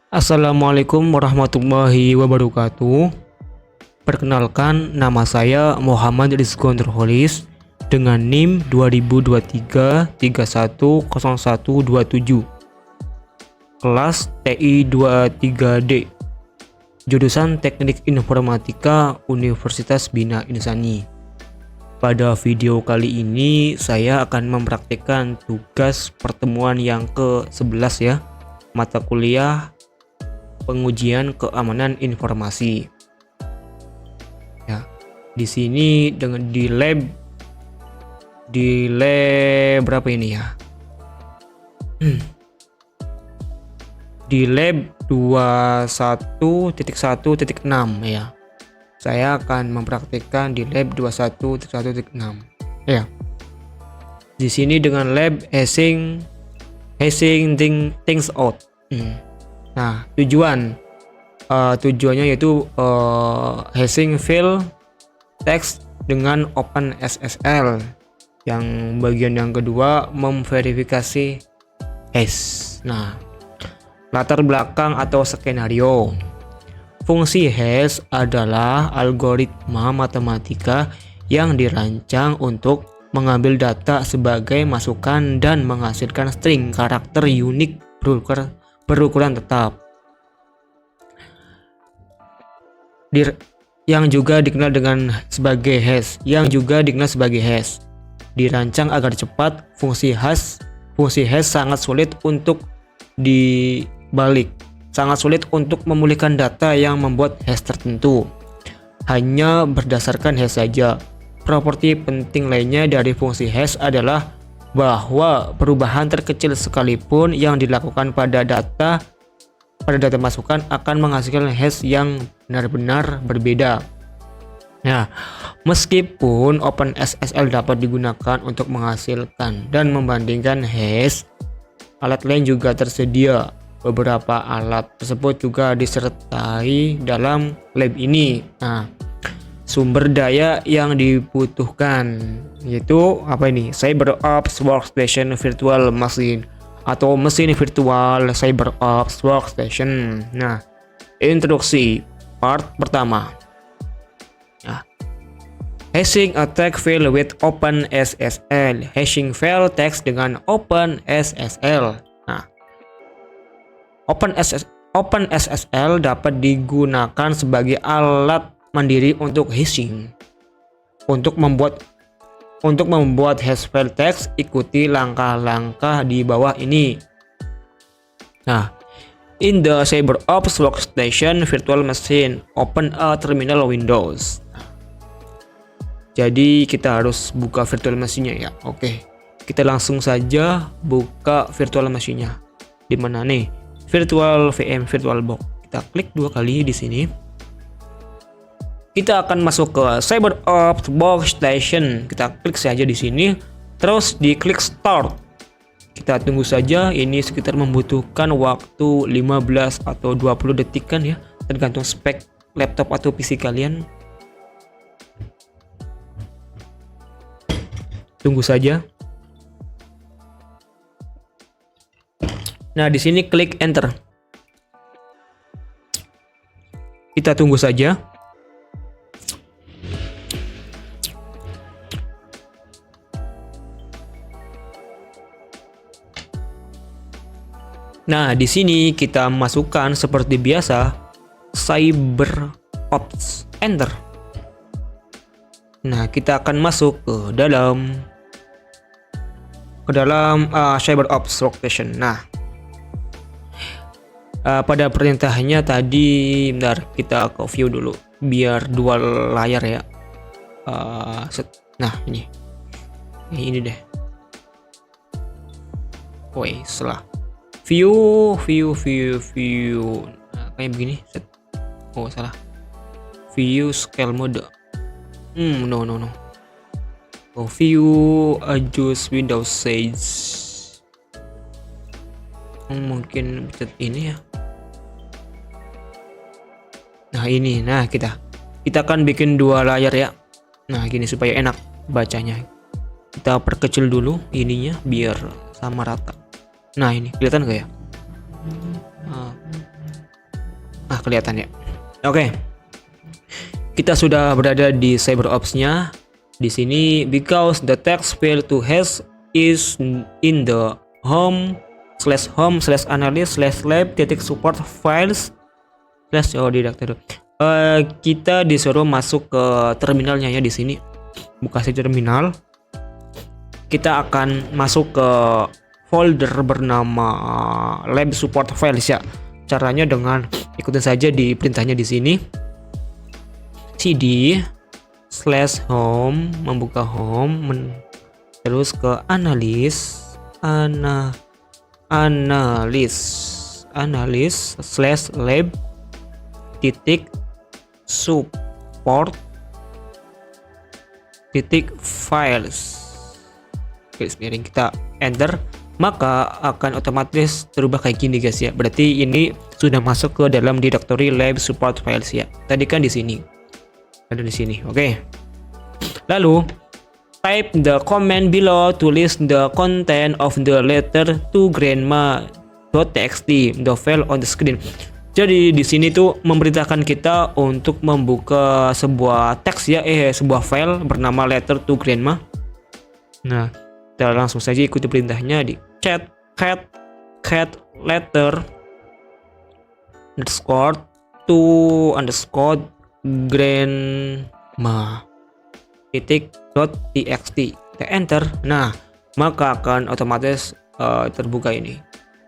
Assalamualaikum warahmatullahi wabarakatuh. Perkenalkan, nama saya Muhammad Rizko Nurholis dengan NIM 2023310127, kelas TI 23D, jurusan Teknik Informatika Universitas Bina Insani. Pada video kali ini saya akan mempraktikkan tugas pertemuan yang ke-11 ya, mata kuliah pengujian keamanan informasi. Ya, di sini dengan di lab berapa ini ya? Di lab 21.1.6 ya. Saya akan mempraktikkan di lab 21.1.6 ya. Di sini dengan lab hashing things out. Nah, tujuannya yaitu hashing file teks dengan OpenSSL. Yang bagian yang kedua memverifikasi hash. Nah, latar belakang atau skenario. Fungsi hash adalah algoritma matematika yang dirancang untuk mengambil data sebagai masukan dan menghasilkan string karakter unik berukuran tetap, yang juga dikenal sebagai hash. Dirancang agar cepat. Fungsi hash sangat sulit untuk dibalik, sangat sulit untuk memulihkan data yang membuat hash tertentu, hanya berdasarkan hash saja. Properti penting lainnya dari fungsi hash adalah bahwa perubahan terkecil sekalipun yang dilakukan pada data masukan akan menghasilkan hash yang benar-benar berbeda. Nah, meskipun OpenSSL dapat digunakan untuk menghasilkan dan membandingkan hash, alat lain juga tersedia. Beberapa alat tersebut juga disertai dalam lab ini. Nah, sumber daya yang dibutuhkan yaitu apa ini? CyberOps Workstation Virtual Machine atau mesin virtual CyberOps Workstation. Nah, introduksi part pertama. Nah, hashing a text file with OpenSSL. Hashing file teks dengan OpenSSL. Nah, OpenSSL dapat digunakan sebagai alat mandiri untuk hashing. Untuk membuat hash file teks, ikuti langkah-langkah di bawah ini. Nah, in the CyberOps Workstation Virtual Machine, open a terminal Windows. Jadi kita harus buka virtual machine-nya ya. Oke, kita langsung saja buka virtual machine-nya. Di mana nih? Virtual VM VirtualBox. Kita klik 2 kali di sini. Kita akan masuk ke CyberOps Workstation. Kita klik saja di sini, terus diklik Start. Kita tunggu saja, ini sekitar membutuhkan waktu 15 atau 20 detik kan ya, tergantung spek laptop atau PC kalian. Tunggu saja. Nah, di sini klik Enter. Kita tunggu saja. Nah, di sini kita masukkan seperti biasa CyberOps, Enter. Nah, kita akan masuk ke dalam CyberOps Workstation. Nah, pada perintahnya tadi, bentar, kita ke view dulu biar dua layar ya. Nah, ini deh. Woi, setelah view. Nah, kayak begini. Oh, salah. View scale mode. No. Oh, view adjust Windows size. Mungkin pencet ini ya. Nah, ini. Nah, kita akan bikin 2 layar ya. Nah, gini supaya enak bacanya. Kita perkecil dulu ininya biar sama rata. Nah, ini kelihatan gak ya? Nah, kelihatan ya. Oke. Kita sudah berada di CyberOps-nya. Di sini because the text file to hash is in the home/analyst/lab.support files directory. Kita disuruh masuk ke terminalnya ya di sini. Buka saja terminal. Kita akan masuk ke folder bernama lab support files ya. Caranya dengan ikutin saja di perintahnya di sini. cd/home, membuka home, terus ke analyst/lab.support.files. Garis miring, kita enter, maka akan otomatis terubah kayak gini guys ya. Berarti ini sudah masuk ke dalam directory lab support files ya. Tadi kan di sini. Ada di sini. Oke. Lalu type the command below to list the content of the letter to grandma.txt, the file on the screen. Jadi di sini tuh memberitakan kita untuk membuka sebuah teks ya, sebuah file bernama letter to grandma. Nah, kita langsung saja ikuti perintahnya di cat letter underscore to underscore grandma .txt. Kita enter. Nah, maka akan otomatis terbuka ini.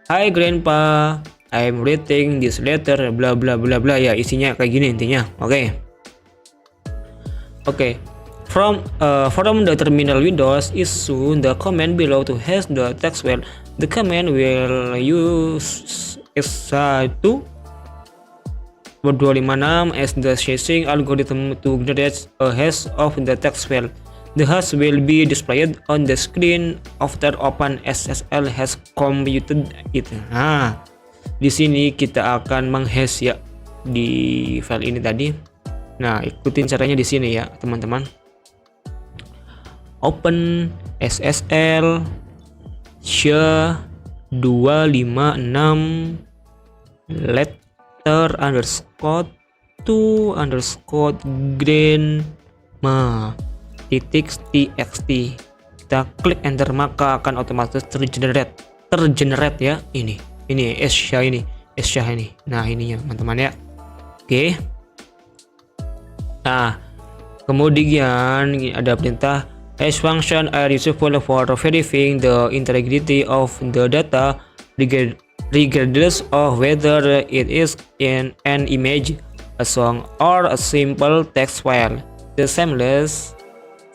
Hi grandpa, I'm reading this letter bla bla bla bla ya, isinya kayak gini intinya. Oke. From the terminal Windows, issue the command below to hash the text file. The command will use S1 256 as the hashing algorithm to generate a hash of the text file. The hash will be displayed on the screen after open SSL has computed it. Nah, di sini kita akan menghash ya di file ini tadi. Nah, ikutin caranya di sini ya, teman-teman. Open SSL SHA-256 letter underscore to underscore grandma .txt. Kita klik enter, maka akan otomatis tergenerate ya ini SHA ini. Nah, ininya teman-teman ya. Oke. Nah, kemudian ada perintah hash function are useful for verifying the integrity of the data regardless of whether it is in an image, a song, or a simple text file. The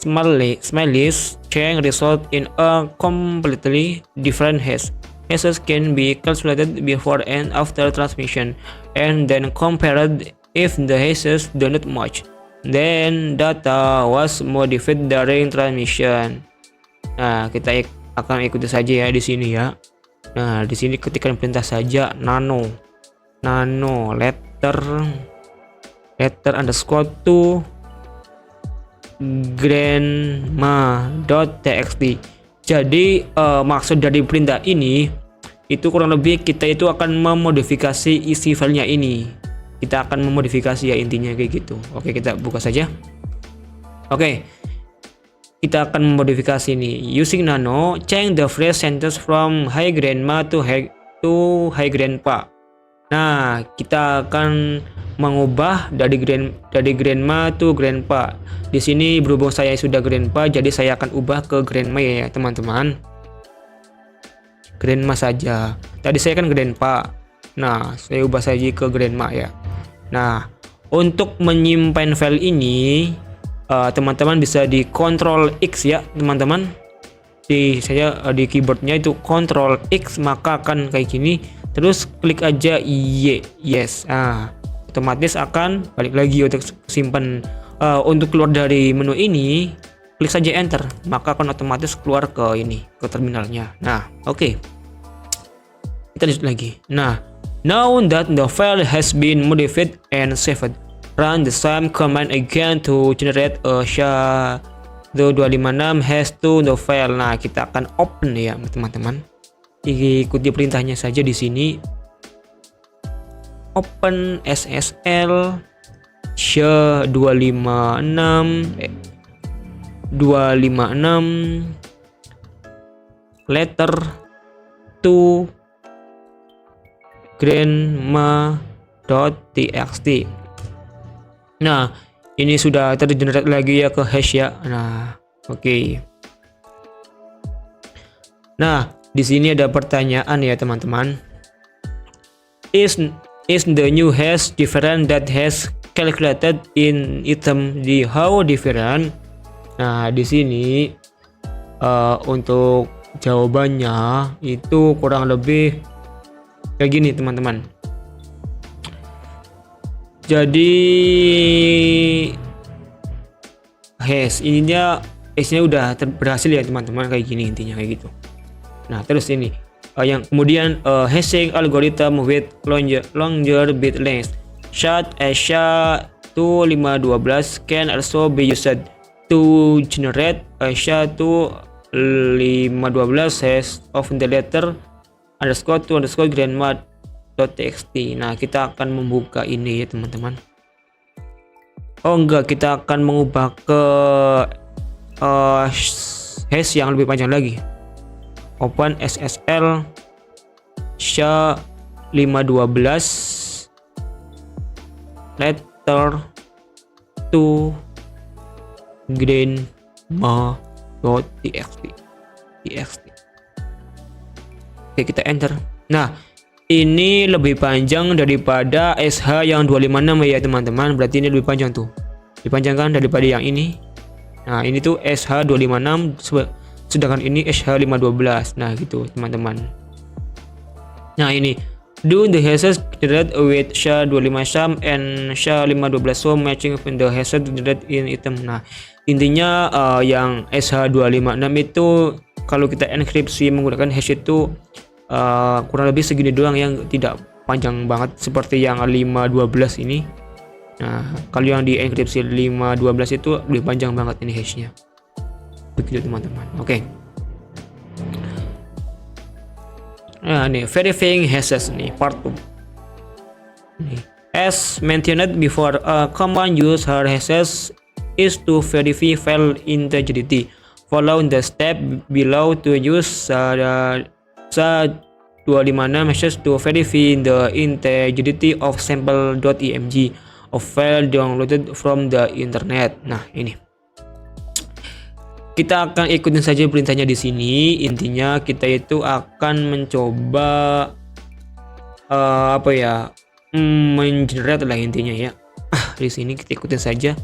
smileys chain result in a completely different hash. Hashes can be calculated before and after transmission, and then compared if the hashes do not match. Then data was modified during transmission. Nah, kita akan ikuti saja ya di sini ya. Nah, di sini ketikkan perintah saja nano letter underscore to grandma.txt. Jadi maksud dari perintah ini itu kurang lebih kita itu akan memodifikasi isi filenya ini. Kita akan memodifikasi ya, intinya kayak gitu. Oke, kita buka saja. Oke, kita akan memodifikasi ini using nano change the phrase sentence from hi grandma to hi grandpa. Nah, kita akan mengubah dari grandma to grandpa. Di sini berhubung saya sudah grandpa, jadi saya akan ubah ke grandma ya teman-teman. Grandma saja. Tadi saya kan grandpa. Nah, saya ubah saja ke grandma ya. Nah, untuk menyimpan file ini teman-teman bisa di Ctrl X ya teman-teman. Saya di keyboardnya itu Ctrl X, maka akan kayak gini. Terus klik aja yes. Otomatis akan balik lagi untuk simpan. Untuk keluar dari menu ini, klik saja enter, maka akan otomatis keluar ke terminalnya. Nah, oke. Kita lanjut lagi. Nah, now that the file has been modified and saved, run the same command again to generate a SHA-256 hash to the file. Nah, kita akan open ya teman-teman. Ikuti perintahnya saja di sini. open SSL SHA-256 letter to grandma.txt. Nah, ini sudah tergenerate lagi ya ke hash ya. Nah, oke. Nah, di sini ada pertanyaan ya teman-teman. Is the new hash different that has calculated in item di how different? Nah, di sini untuk jawabannya itu kurang lebih kayak gini teman-teman. Jadi hashnya udah berhasil ya teman-teman, kayak gini intinya kayak gitu. Nah, terus ini yang kemudian hashing algorithm with longer bit length such as SHA-512 can also be used to generate SHA-512 hash of the letter _ grandma.txt. Nah, kita akan membuka ini ya teman-teman. Oh enggak, kita akan mengubah ke hash yang lebih panjang lagi. Open SSL SHA-512 letter to grandma.txt. Oke, kita enter. Nah, ini lebih panjang daripada SH yang 256 ya teman-teman. Berarti ini lebih panjang tuh. Lebih panjang kan daripada yang ini. Nah, ini tuh SH256 sedangkan ini SH512. Nah, gitu teman-teman. Nah, ini do the hashes generated with SHA-256 and SHA-512 so matching with the hashes generated in item. Nah, intinya yang SH256 itu kalau kita enkripsi menggunakan hash itu kurang lebih segini doang, yang tidak panjang banget seperti yang 512 ini. Nah, kalau yang di enkripsi 512 itu lebih panjang banget ini hashnya. Begitu teman-teman. Oke. Nah, ini verifying hashes nih part 2. Nih, as mentioned before, a common use her hashes is to verify file integrity. Follow the step below to use SHA-256 hashes to verify the integrity of sample.img of file downloaded from the internet. Nah, ini kita akan ikutin saja perintahnya di sini. Intinya kita itu akan mencoba mengenerate lah intinya ya. Di sini kita ikutin saja.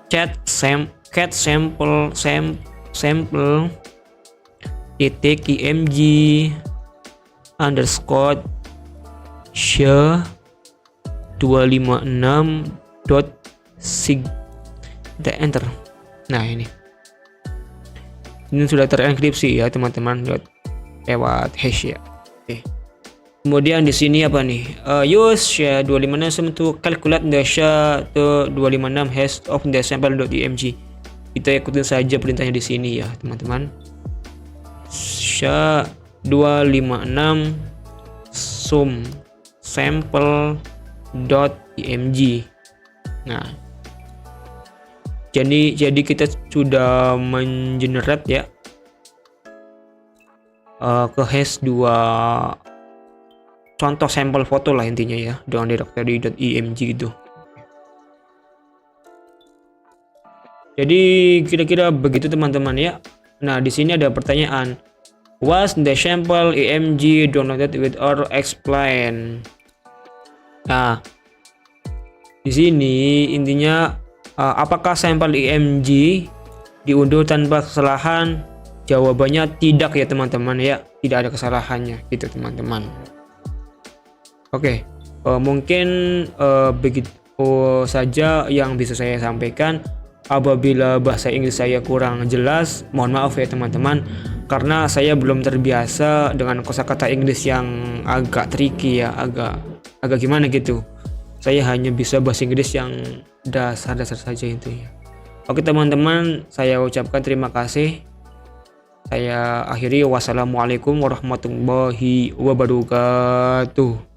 Cat sample titik img underscore SHA-256.sig. Kita enter. Nah, ini sudah terenkripsi ya teman-teman lewat hash ya. Oke. Kemudian di sini apa nih? Use SHA-256 to calculate the SHA-256 hash of the sample.img. Kita ikutin saja perintahnya di sini ya teman-teman. SHA-256 sum sample.img. Nah, jadi kita sudah mengenerate ya ke hash 2 contoh sampel foto lah intinya ya dengan directory.img gitu. Jadi kira-kira begitu teman-teman ya. Nah, di sini ada pertanyaan. Was the sample img downloaded with or explain? Nah, di sini intinya apakah sampel img diunduh tanpa kesalahan? Jawabannya tidak ya teman-teman ya, tidak ada kesalahannya gitu teman-teman. Oke, mungkin begitu saja yang bisa saya sampaikan. Apabila bahasa Inggris saya kurang jelas, mohon maaf ya teman-teman, karena saya belum terbiasa dengan kosakata Inggris yang agak tricky ya, agak gimana gitu. Saya hanya bisa bahasa Inggris yang dasar-dasar saja itu ya. Oke teman-teman, saya ucapkan terima kasih. Saya akhiri, wassalamualaikum warahmatullahi wabarakatuh.